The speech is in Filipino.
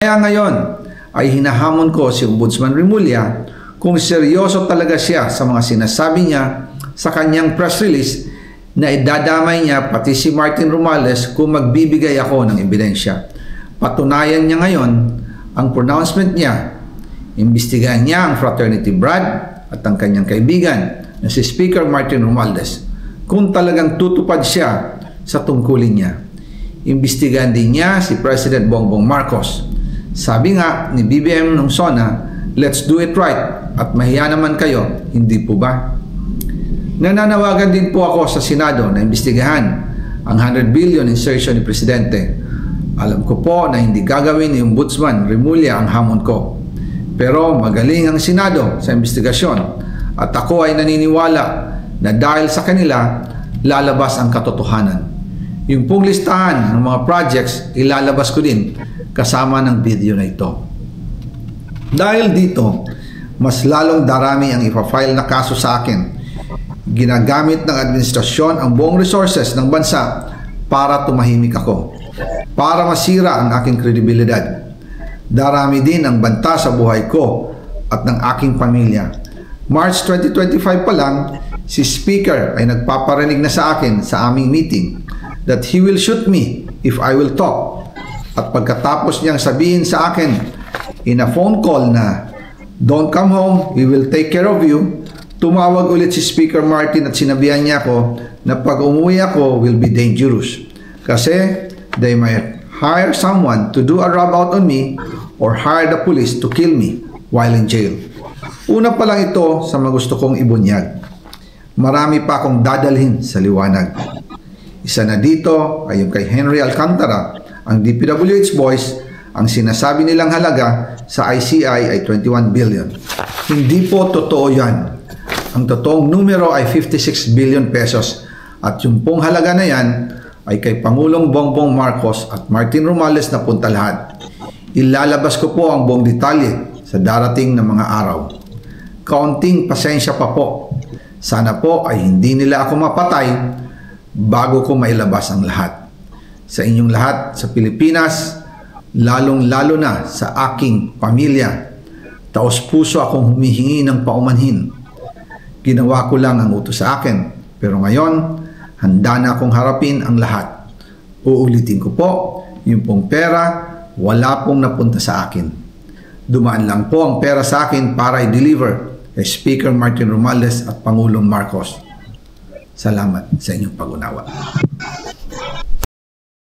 Kaya ngayon ay hinahamon ko si Ombudsman Remulla kung seryoso talaga siya sa mga sinasabi niya sa kanyang press release na idadamay niya pati si Martin Romualdez kung magbibigay ako ng ebidensya. Patunayan niya ngayon ang pronouncement niya. Imbestigahan niya ang fraternity Brad at ang kanyang kaibigan na si Speaker Martin Romualdez kung talagang tutupad siya sa tungkulin niya. Imbestigahan din niya si President Bongbong Marcos. Sabi nga ni BBM nung SONA, let's do it right at mahiya naman kayo, hindi po ba? Nananawagan din po ako sa Senado na imbestigahan ang 100 billion insertion ni Presidente. Alam ko po na hindi gagawin ni Ombudsman Remulla ang hamon ko. Pero magaling ang Senado sa imbestigasyon at ako ay naniniwala na dahil sa kanila, lalabas ang katotohanan. Yung pong listahan ng mga projects, ilalabas ko din kasama ng video na ito. Dahil dito, mas lalong darami ang ipafile na kaso sa akin. Ginagamit ng administrasyon ang buong resources ng bansa para tumahimik ako, para masira ang aking kredibilidad. Darami din ang banta sa buhay ko at ng aking pamilya. March 2025 pa lang, si Speaker ay nagpaparinig na sa akin sa aming meeting that he will shoot me if I will talk. At pagkatapos niyang sabihin sa akin in a phone call na don't come home, we will take care of you, tumawag ulit si Speaker Martin at sinabihan niya ako na pag umuwi ako will be dangerous kasi they might hire someone to do a rob out on me or hire the police to kill me while in jail. Una pa lang ito sa magusto kong ibunyag. Marami pa akong dadalhin sa liwanag. Isa na dito ay yung kay Henry Alcantara, ang DPWH boys. Ang sinasabi nilang halaga sa ICI ay 21 billion. Hindi po totoo yan. Ang totoong numero ay 56 billion pesos at yung pong halaga na yan ay kay Pangulong Bongbong Marcos at Martin Romualdez na punta lahat. Ilalabas ko po ang buong detalye sa darating na mga araw. Kaunting pasensya pa po. Sana po ay hindi nila ako mapatay bago ko mailabas ang lahat. Sa inyong lahat sa Pilipinas, lalong-lalo na sa aking pamilya, taos-puso akong humihingi ng paumanhin. Ginawa ko lang ang utos sa akin, pero ngayon, handa na akong harapin ang lahat. Uulitin ko po, yung pong pera, wala pong napunta sa akin. Dumaan lang po ang pera sa akin para i-deliver kay Speaker Martin Romualdez at Pangulong Marcos. Salamat sa inyong pag-unawa.